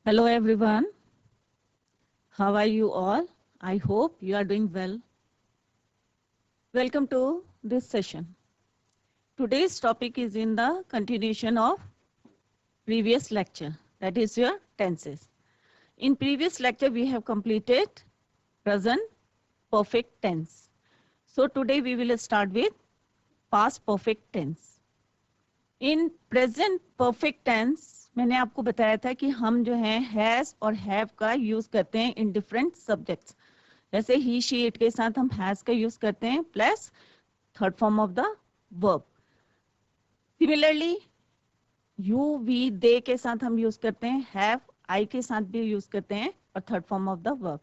Hello everyone, how are you all? I hope you are doing well. Welcome to this session. Today's topic is in the continuation of previous lecture, that is your tenses. In previous lecture we have completed present perfect tense. So today we will start with past perfect tense. In present perfect tense मैंने आपको बताया था कि हम जो है has और have का यूज करते हैं इन डिफरेंट सब्जेक्ट्स. जैसे ही शी इट के साथ हम हैज का यूज करते हैं plus third form of the verb. Similarly you we they के साथ हम यूज करते हैं हैव, आई के साथ भी यूज करते हैं और third form of the verb.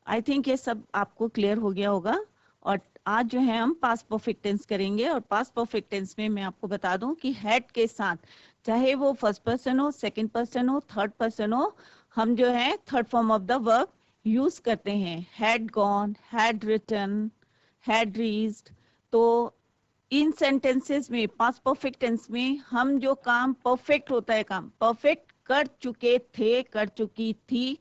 I think ये सब आपको क्लियर हो गया होगा. और आज जो है हम पास्ट परफेक्ट टेंस करेंगे और पास्ट परफेक्ट टेंस में मैं आपको बता दूं कि हैड के साथ चाहे वो फर्स्ट पर्सन हो, सेकंड पर्सन हो, थर्ड पर्सन हो, हम जो है third form of the verb use करते हैं. Had gone, had written, had reached. तो इन सेंटेंसेस में पास्ट परफेक्ट टेंस में हम जो काम परफेक्ट होता है, काम परफेक्ट कर चुके थे, कर चुकी थी,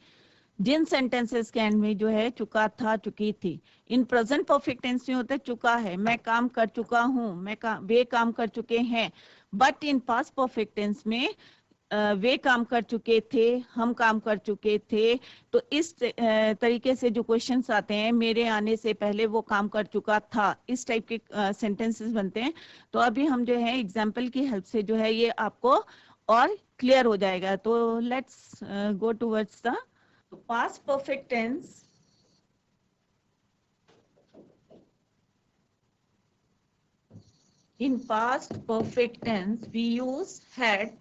जिन सेंटेंसेस के एंड में जो है चुका था, चुकी थी. इन प्रेजेंट परफेक्ट टेंस में होता है चुका है, मैं काम कर चुका हूँ, वे काम कर चुके हैं. But in past perfect tense में वे काम कर चुके थे, हम काम कर चुके थे. तो इस तरीके से जो क्वेश्चंस आते हैं, मेरे आने से पहले वो काम कर चुका था, इस टाइप के सेंटेंसेस बनते हैं. तो अभी हम जो है एग्जाम्पल की हेल्प से जो है ये आपको और क्लियर हो जाएगा. तो let's go towards the past perfect tense. In past perfect tense we use had.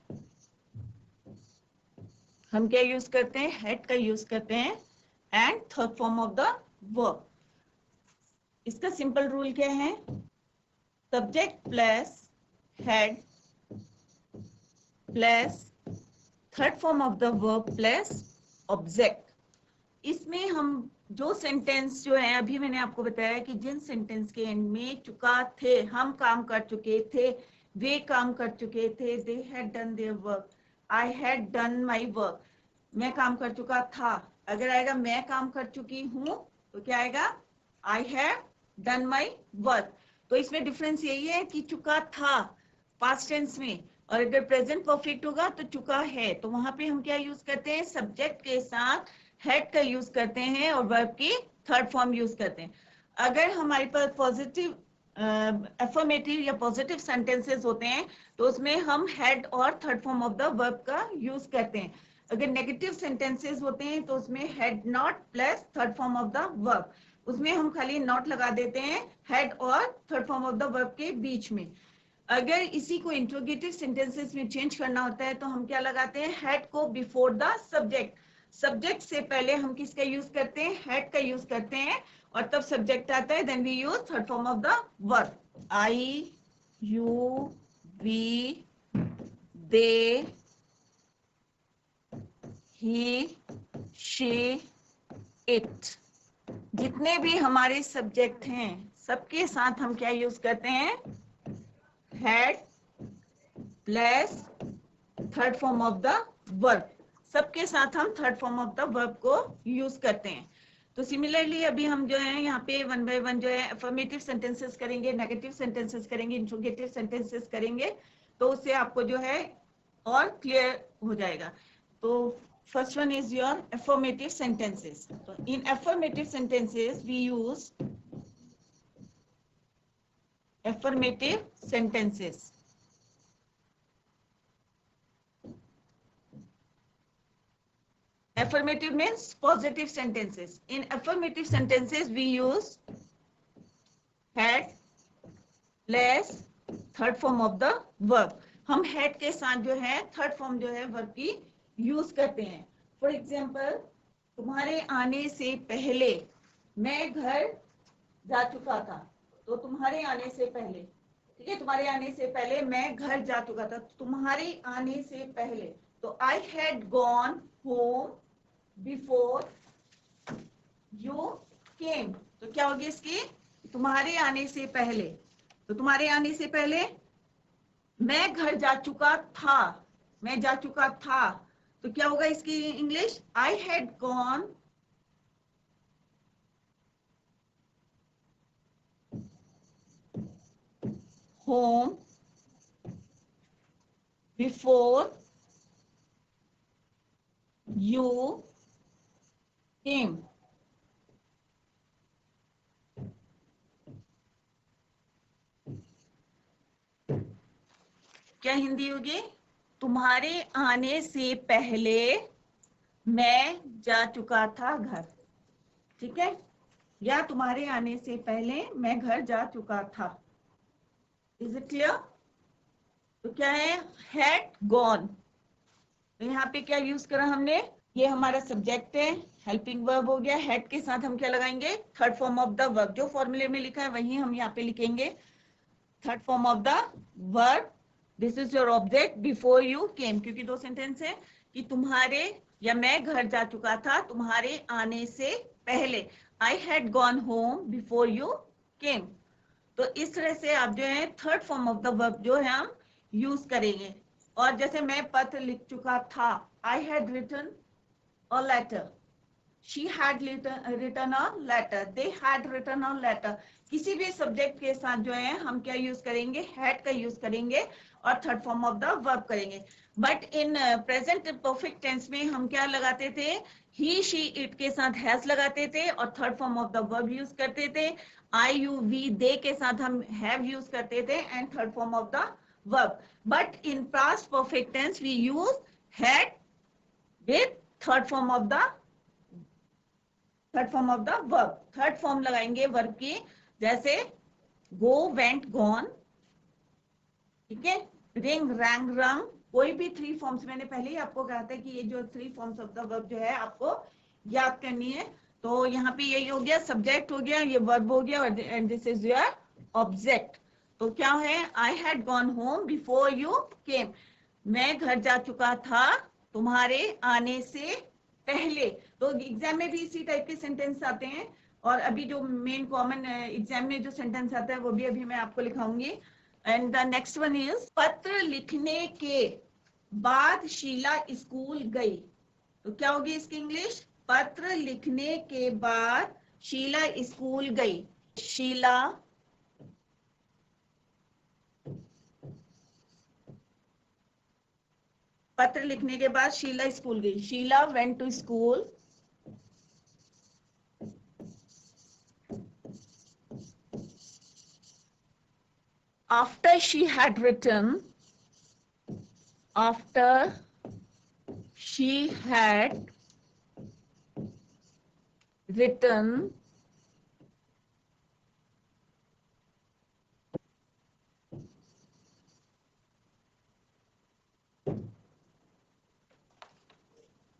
हम क्या यूज करते हैं? had का यूज करते हैं and third form of the verb. इसका सिंपल रूल क्या है? subject plus had plus third form of the verb plus object. इसमें हम जो सेंटेंस जो है, अभी मैंने आपको बताया कि जिन सेंटेंस के एंड में चुका थे, हम काम कर चुके थे, वे काम कर चुके थे, they had done their work, I had done my work, मैं काम कर चुका था. अगर आएगा मैं काम कर चुकी हूं तो क्या आएगा? I have done my work. तो इसमें डिफरेंस यही है कि चुका था पास्ट टेंस में, और अगर प्रेजेंट परफेक्ट होगा तो चुका है. तो वहां पे हम क्या यूज करते हैं? सब्जेक्ट के साथ हैड का यूज करते हैं और वर्ब की थर्ड फॉर्म यूज करते हैं. अगर हमारे पास पॉजिटिव अफर्मेटिव या पॉजिटिव सेंटेंसेस होते हैं तो उसमें हम हैड और third form of the verb का यूज करते हैं. अगर नेगेटिव सेंटेंसेस होते हैं तो उसमें had not plus third form of the verb, उसमें हम खाली नॉट लगा देते हैं हैड और third form of the verb के बीच में. अगर इसी को इंट्रोगेटिव सेंटेंसेस में चेंज करना होता है तो हम क्या लगाते हैं? हैड को बिफोर द सब्जेक्ट. सब्जेक्ट से पहले हम किसका यूज करते हैं? हैड का यूज करते हैं और तब सब्जेक्ट आता है, then we use third form of the verb. I, you, we, they, he, she, it, जितने भी हमारे सब्जेक्ट हैं सबके साथ हम क्या यूज करते हैं? Had plus third form of the verb. सबके साथ हम third form of the verb को यूज करते हैं. तो सिमिलरली अभी हम जो है यहाँ पे वन बाय वन जो है अफर्मेटिव सेंटेंसेस करेंगे, नेगेटिव सेंटेंसेस करेंगे, इंट्रोगेटिव सेंटेंसेस करेंगे, तो उससे आपको जो है और क्लियर हो जाएगा. तो first one is your affirmative sentences. तो in affirmative sentences we use affirmative sentences. Affirmative means positive sentences. In affirmative sentences we use had plus third form of the verb. हम had के साथ जो है third form जो है verb की use करते हैं. फॉर एग्जाम्पल, तुम्हारे आने से पहले मैं घर जा चुका था. तो तुम्हारे आने से पहले, ठीक है, तुम्हारे आने से पहले मैं घर जा चुका था. तुम्हारे आने से पहले, तो I had gone home before you came. तो क्या होगी इसकी? तुम्हारे आने से पहले. तो तुम्हारे आने से पहले मैं घर जा चुका था, मैं जा चुका था. तो क्या होगा इसकी English? I had gone home before you came. क्या हिंदी होगी? तुम्हारे आने से पहले मैं जा चुका था घर। ठीक है, या तुम्हारे आने से पहले मैं घर जा चुका था। Is it clear? तो क्या है? Had gone. तो यहाँ पे क्या यूज करा हमने? ये हमारा सब्जेक्ट है, हेल्पिंग वर्ब हो गया। हेड के साथ हम क्या लगाएंगे? Third form of the verb. जो फॉर्मूले में लिखा है वही हम यहाँ पे लिखेंगे, third form of the verb. This is your object before you came, क्योंकि दो सेंटेंस है कि तुम्हारे या मैं घर जा चुका था तुम्हारे आने से पहले। I had gone home before you came. तो इस तरह से आप जो है third form of the verb जो है हम यूज करेंगे। और जैसे मैं पत्र लिख चुका था, I had written a letter, she had written a letter, they had written a letter। किसी भी सब्जेक्ट के साथ जो है हम क्या यूज करेंगे? had का यूज करेंगे और third form of the verb करेंगे। But in present perfect tense में हम क्या लगाते थे? ही शी इट के साथ हैज लगाते थे और third form of the verb use करते थे। आई यू वी दे के साथ हम हैव यूज करते थे and third form of the verb. But in past perfect tense we use had with third form of the verb. Third form लगाएंगे verb की, जैसे गो वेंट गॉन। ठीक है, रिंग रैंग रंग। कोई भी थ्री फॉर्म्स, मैंने पहले ही आपको कहा था कि ये जो three forms of the verb जो है आपको याद करनी है। तो यहाँ पे यही हो गया, सब्जेक्ट हो गया, ये वर्ब हो गया, and this is your object. तो क्या है? I had gone home before you came. मैं घर जा चुका था तुम्हारे आने से पहले। तो एग्जाम में भी इसी टाइप के सेंटेंस आते हैं। और अभी जो मेन कॉमन एग्जाम में जो सेंटेंस आता है वो भी अभी मैं आपको लिखाऊंगी। And the next one is, पत्र लिखने के बाद शीला स्कूल गई। तो क्या होगी इसकी इंग्लिश? पत्र लिखने के बाद शीला स्कूल गई। शीला पत्र लिखने के बाद शीला स्कूल गई। Sheela went to school after she had written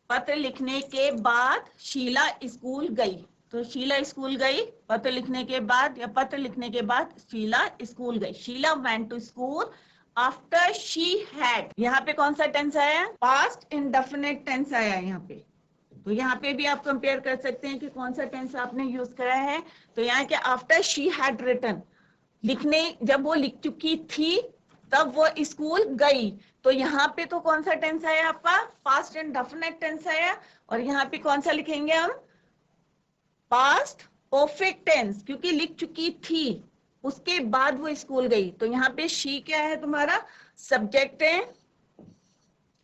पत्र लिखने के बाद शीला स्कूल गई। तो शीला स्कूल गई पत्र लिखने के बाद, या पत्र लिखने के बाद शीला स्कूल गई। Sheela went to school after she had. यहाँ पे कौन सा टेंस आया? पास्ट इंडेफिनिट टेंस आया है यहाँ पे। तो यहाँ पे भी आप कंपेयर कर सकते हैं कि कौन सा टेंस आपने यूज करा है। तो यहाँ के आफ्टर शी हैड रिटन, लिखने जब वो लिख चुकी थी तब वो स्कूल गई। तो यहाँ पे तो कौन सा टेंस आया आपका? पास्ट इंडेफिनिट टेंस आया। और यहाँ पे कौन सा लिखेंगे हम? पास्ट परफेक्ट टेंस, क्योंकि लिख चुकी थी उसके बाद वो स्कूल गई। तो यहाँ पे शी क्या है? तुम्हारा सब्जेक्ट है,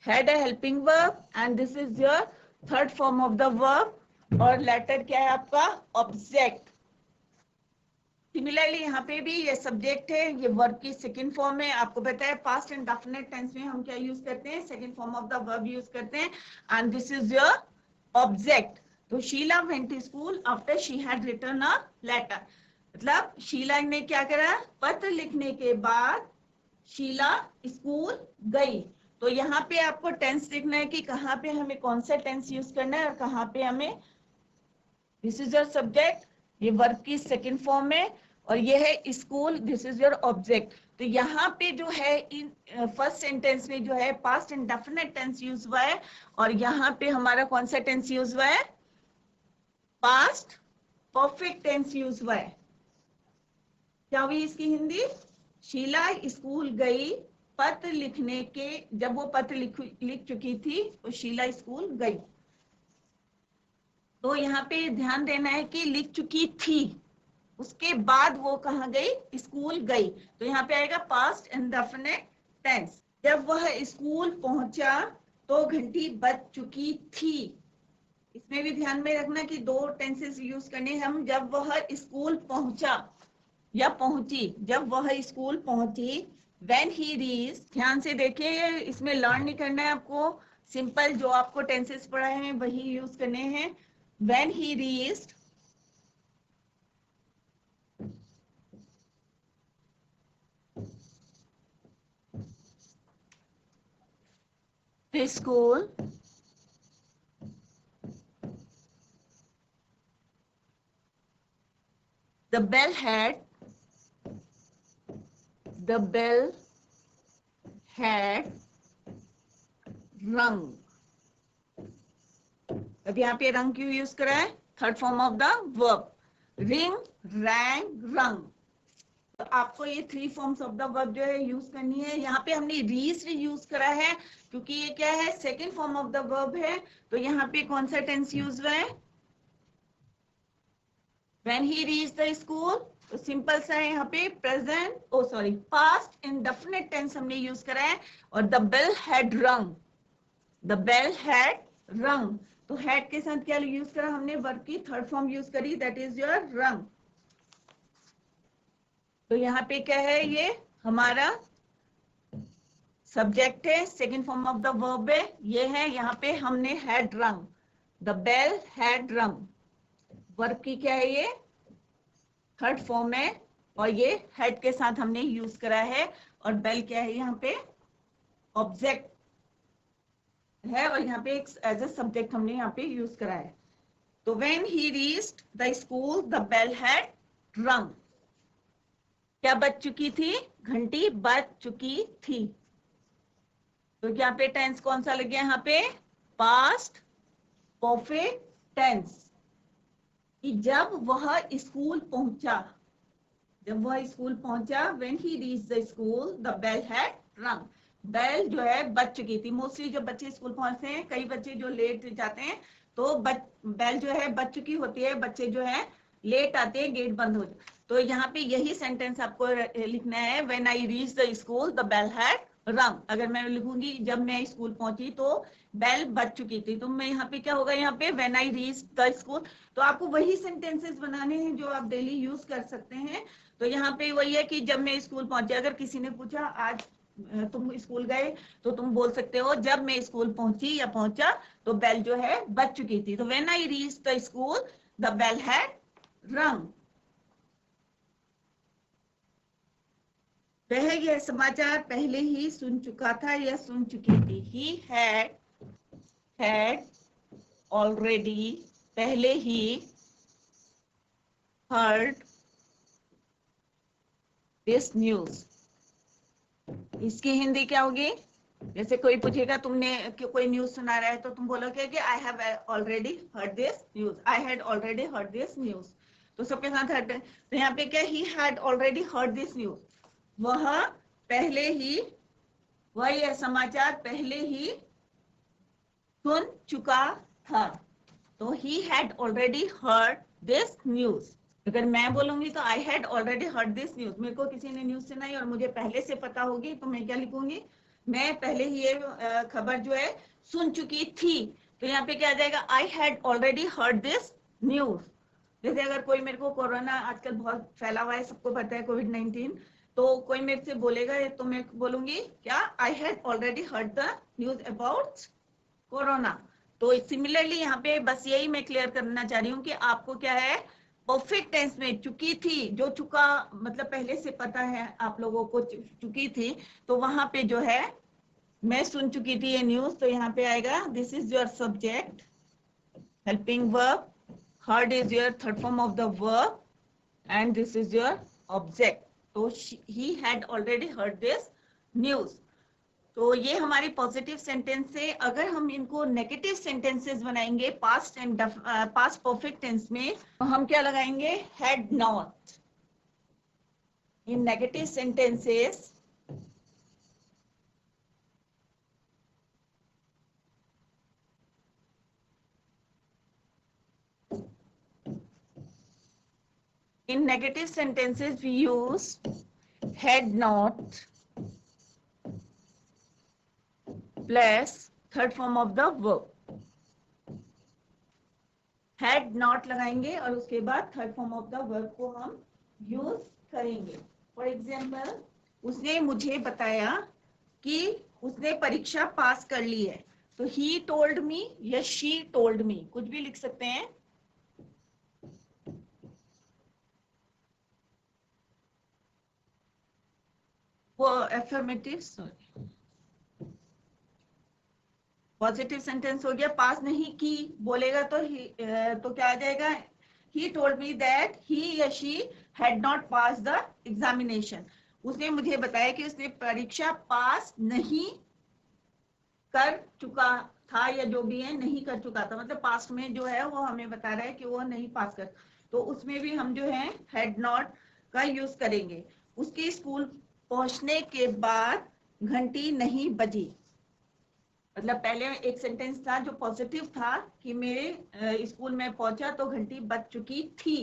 had a helping verb and this is your third form of the verb। और लेटर क्या है आपका? ऑब्जेक्ट। सिमिलरली यहाँ पे भी ये सब्जेक्ट है, ये वर्ब की सेकंड फॉर्म है। आपको पता है पास्ट एंड डेफिनेट टेंस में हम क्या यूज करते हैं? Second form of the verb use करते हैं and this is your object. तो Sheela went to school after she had written a letter. मतलब शीला ने क्या करा? पत्र लिखने के बाद शीला स्कूल गई। तो यहाँ पे आपको टेंस देखना है कि कहाँ पे हमें कौन सा टेंस यूज करना है और कहाँ पे हमें, दिस इज योर सब्जेक्ट, ये वर्ब की सेकंड फॉर्म है, और ये है school, this is your object. तो यहाँ पे जो है इन फर्स्ट सेंटेंस में जो है पास्ट इंडेफिनिट टेंस यूज हुआ है, और यहाँ पे हमारा कौन सा टेंस यूज हुआ है? पास्ट परफेक्ट टेंस यूज हुआ है। क्या हुई इसकी हिंदी? शीला स्कूल गई पत्र लिखने के, जब वो पत्र लिख चुकी थी तो शीला स्कूल गई। तो यहाँ पे ध्यान देना है कि लिख चुकी थी, उसके बाद वो कहाँ गई, स्कूल गई। तो यहाँ पे आएगा पास्ट इंडेफिनिट टेंस। जब वह स्कूल पहुंचा तो घंटी बज चुकी थी। इसमें भी ध्यान में रखना कि दो टेंसेस यूज करने हैं हम। जब वह स्कूल पहुंचा या पहुंची, जब वह स्कूल पहुंची, व्हेन ही रीच। ध्यान से देखिए, इसमें लर्न नहीं करना है आपको, सिंपल जो आपको टेंसेस पढ़ाए हैं वही यूज करने हैं। When he reached the school, the bell had rung। अब यहाँ पे रंग क्यों यूज करा है, third form of the verb, ring, wrong, रंग। तो आपको ये three forms of the verb जो है यूज करनी है। यहाँ पे हमने रीच्ड यूज करा है क्योंकि ये क्या है, second form of the verb है। तो यहाँ पे कौन सा टेंस यूज हुआ है, when he reached the school. तो सिंपल सा है यहाँ पे प्रेजेंट, पास्ट इंडेफिनिट टेंस हमने यूज करा है। और द बेल हैड रंग, द बेल हैड रंग। तो हैड के साथ क्या यूज करा हमने, वर्ब की थर्ड फॉर्म यूज करी, दैट इज योर रंग। तो यहाँ पे क्या है, ये हमारा सब्जेक्ट है, second form of the verb है, ये है। यहाँ पे हमने हैड रंग, द बेल हैड रंग। वर्ब की क्या है, ये थर्ड फॉर्म है और ये हेड के साथ हमने यूज करा है। और बेल क्या है, यहाँ पे ऑब्जेक्ट है और यहाँ पे एक एज ए सब्जेक्ट हमने यहाँ पे यूज करा है। तो when he reached the school the bell had rung. क्या बज चुकी थी, घंटी बज चुकी थी। तो यहाँ पे टेंस कौन सा लग गया, यहाँ पे पास्ट परफेक्ट टेंस, कि जब वह स्कूल पहुंचा, जब वह स्कूल पहुंचा, when he reached the school the bell had rung. Bell जो है बज चुकी थी। मोस्टली जब बच्चे स्कूल पहुंचते हैं, कई बच्चे जो लेट जाते हैं तो बेल जो है बज चुकी होती है, बच्चे जो है लेट आते हैं, गेट बंद हो जाए। तो यहाँ पे यही सेंटेंस आपको लिखना है, when I reached the school the bell had rung. अगर मैं लिखूंगी जब मैं स्कूल पहुंची तो बेल बज चुकी थी, तो मैं यहाँ पे क्या होगा, यहाँ पे when I reached the school. तो आपको वही सेंटेंसेस बनाने हैं जो आप डेली यूज कर सकते हैं। तो यहाँ पे वही है कि जब मैं स्कूल पहुंची, अगर किसी ने पूछा आज तुम स्कूल गए, तो तुम बोल सकते हो जब मैं स्कूल पहुंची या पहुंचा तो बेल जो है बज चुकी थी। तो when I reached the school the bell had rung. वह यह समाचार पहले ही सुन चुका था या सुन चुकी थी। ही हैड ऑलरेडी, पहले ही, heard this news। इसकी हिंदी क्या होगी, जैसे कोई पूछेगा तुमने कोई न्यूज सुना रहा है तो तुम बोलोगे कि I have already heard this news, I had already heard this news. तो सबके साथ हर्ड। तो यहाँ पे क्या, ही had already heard this news, वह पहले ही, वह यह समाचार पहले ही सुन चुका था। तो he had already heard this news. अगर मैं बोलूंगी तो I had already heard this news, मेरे को किसी ने न्यूज सुनाई और मुझे पहले से पता होगी, तो मैं क्या लिखूंगी, मैं पहले ही ये खबर जो है सुन चुकी थी। तो यहाँ पे क्या आ जाएगा, I had already heard this news. जैसे अगर कोई मेरे को, कोरोना आजकल बहुत फैला हुआ है, सबको पता है कोविड-19, तो कोई मेरे से बोलेगा तो मैं बोलूंगी क्या, I had already heard the news about corona. तो सिमिलरली यहाँ पे बस यही मैं क्लियर करना चाह रही हूँ कि आपको क्या है, परफेक्ट टेंस में चुकी थी, जो चुका मतलब पहले से पता है आप लोगों को, चुकी थी, तो वहां पे जो है मैं सुन चुकी थी ये न्यूज। तो यहाँ पे आएगा, this is your subject, helping verb, heard is your third form of the verb, and this is your object. तो he had already heard this news. तो ये हमारी पॉजिटिव सेंटेंस है। अगर हम इनको नेगेटिव सेंटेंसेस बनाएंगे past and past perfect tense में, तो हम क्या लगाएंगे, had not. In negative sentences In negative sentences, we use had not plus third form of the verb. Had not लगाएंगे और उसके बाद third form of the verb को हम यूज करेंगे. फॉर एग्जाम्पल, उसने मुझे बताया कि उसने परीक्षा पास कर ली है. तो ही टोल्ड मी या शी टोल्ड मी, कुछ भी लिख सकते हैं. वो एफर्मेटिव, सॉरी, पॉजिटिव सेंटेंस हो गया. पास नहीं की बोलेगा तो तो क्या आ जाएगा? He told me that he या she had not pass the examination. उसने मुझे बताया कि उसने परीक्षा पास नहीं कर चुका था, या जो भी है नहीं कर चुका था, मतलब पास्ट में जो है वो हमें बता रहा है कि वो नहीं पास कर. तो उसमें भी हम जो है हैड नॉट का यूज करेंगे. उसके स्कूल पहुंचने के बाद घंटी नहीं बजी. मतलब पहले एक सेंटेंस था जो पॉजिटिव था कि मेरे स्कूल में पहुंचा तो घंटी बज चुकी थी.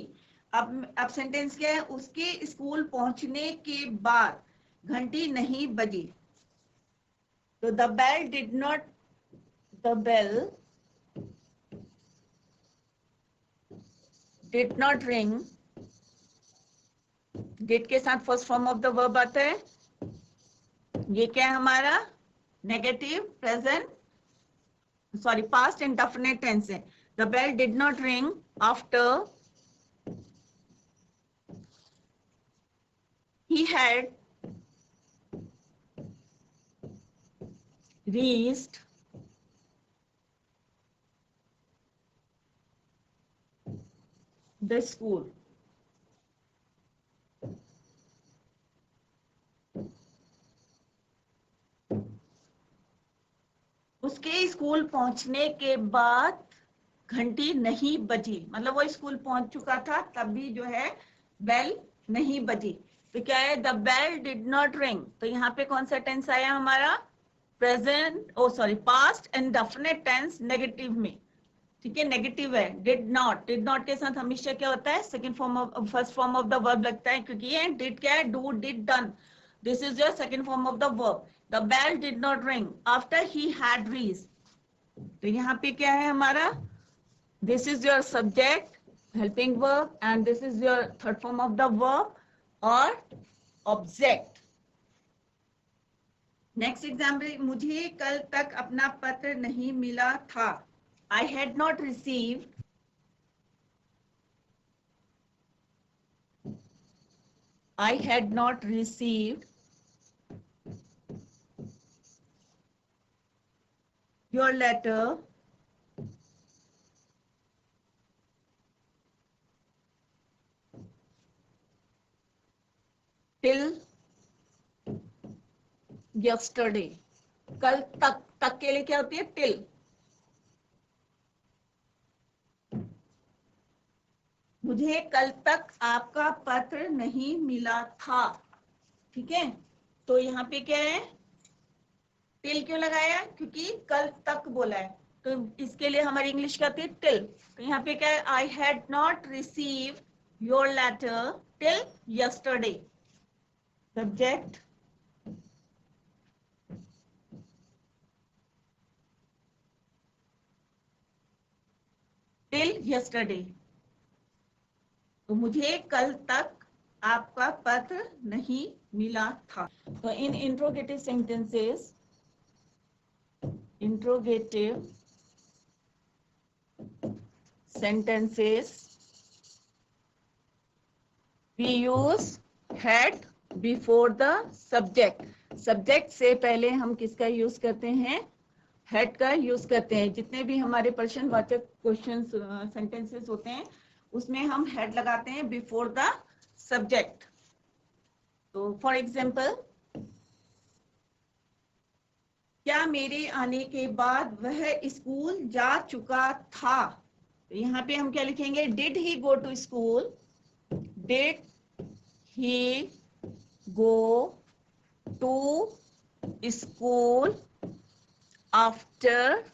अब सेंटेंस क्या है? उसके स्कूल पहुंचने के बाद घंटी नहीं बजी. तो the bell did not ring. did के साथ first form of the verb आता है. ये क्या है हमारा? Negative present, sorry, past and definite tense है. The bell did not ring after he had reached the school. उसके स्कूल पहुंचने के बाद घंटी नहीं बजी, मतलब वो स्कूल पहुंच चुका था तब भी जो है बेल नहीं बजी. तो क्या है? The bell did not ring. तो यहाँ पे कौन सा टेंस आया हमारा? Present, oh sorry, past and definite tense negative में. ठीक है, नेगेटिव है. डिड नॉट के साथ हमेशा क्या होता है? Second form of first form of the verb लगता है, क्योंकि ये डिड क्या है? Do, did, done. This is your second form of the verb. The bell did not ring after he had reached. तो यहाँ पे क्या है हमारा? This is your subject, helping verb, and this is your third form of the verb or object. Next example, मुझे कल तक अपना पत्र नहीं मिला था. I had not received your letter till yesterday. कल तक के लिए क्या होती है? till. मुझे कल तक आपका पत्र नहीं मिला था. ठीक है, तो यहाँ पे क्या है? टिल क्यों लगाया? क्योंकि कल तक बोला है, तो इसके लिए हमारी इंग्लिश क्या होती है? टिल. तो यहाँ पे क्या है? I had not receive your letter till yesterday. Subject till yesterday. तो मुझे कल तक आपका पत्र नहीं मिला था. तो in interrogative sentences, we use had before the subject. Subject से पहले हम किसका यूज करते हैं? हैड का यूज करते हैं. जितने भी हमारे प्रश्नवाचक क्वेश्चन सेंटेंसेस होते हैं उसमें हम हैड लगाते हैं बिफोर द सब्जेक्ट. तो फॉर एग्जाम्पल, क्या मेरे आने के बाद वह स्कूल जा चुका था? तो यहाँ पे हम क्या लिखेंगे? Did he go to school? Did he go to school after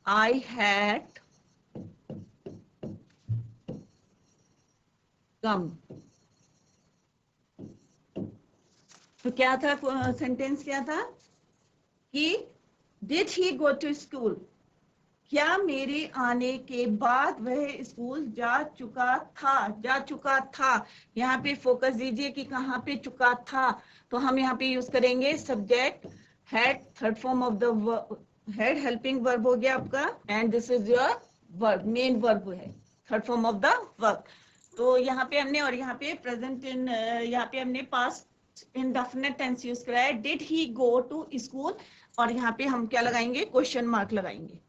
I had come. तो क्या था, सेंटेंस क्या था कि did he go to school, क्या मेरे आने के बाद वह स्कूल जा चुका था। यहाँ पे फोकस दीजिए कि कहाँ पे चुका था। तो हम यहाँ पे यूज करेंगे subject had, third form of the had helping verb हो गया आपका, and this is your verb, main verb है, third form of the verb. तो यहाँ पे हमने, और यहाँ पे प्रेजेंट इन, यहाँ पे हमने पास्ट इंडेफिनिट टेंस यूज करा है, did he go to school, और यहाँ पे हम क्या लगाएंगे, क्वेश्चन मार्क लगाएंगे।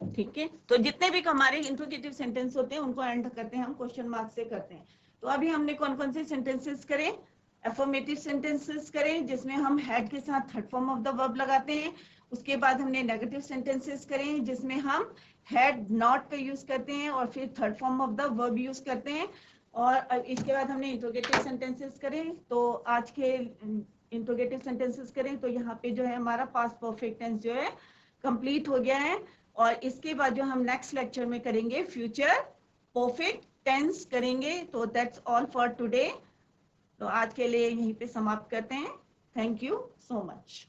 ठीक है, तो जितने भी हमारे इंट्रोगेटिव सेंटेंस होते हैं उनको एंड करते हैं हम क्वेश्चन मार्क से करते हैं। तो अभी हमने कौन कौन से सेंटेंसेस करें, एफर्मेटिव सेंटेंसेस करें जिसमें हम हैड के साथ third form of the verb लगाते हैं। उसके बाद हमने नेगेटिव सेंटेंसेस करें जिसमें हम हैड नॉट का यूज करते हैं और फिर third form of the verb use करते हैं। और इसके बाद हमने इंट्रोगेटिव सेंटेंसेस करें। तो आज के इंट्रोगेटिव सेंटेंसेस करें तो यहाँ पे जो है हमारा पास्ट परफेक्ट टेंस जो है कंप्लीट हो गया है। और इसके बाद जो हम नेक्स्ट लेक्चर में करेंगे फ्यूचर परफेक्ट टेंस करेंगे। तो दैट्स ऑल फॉर टुडे। तो आज के लिए यहीं पे समाप्त करते हैं। Thank you so much.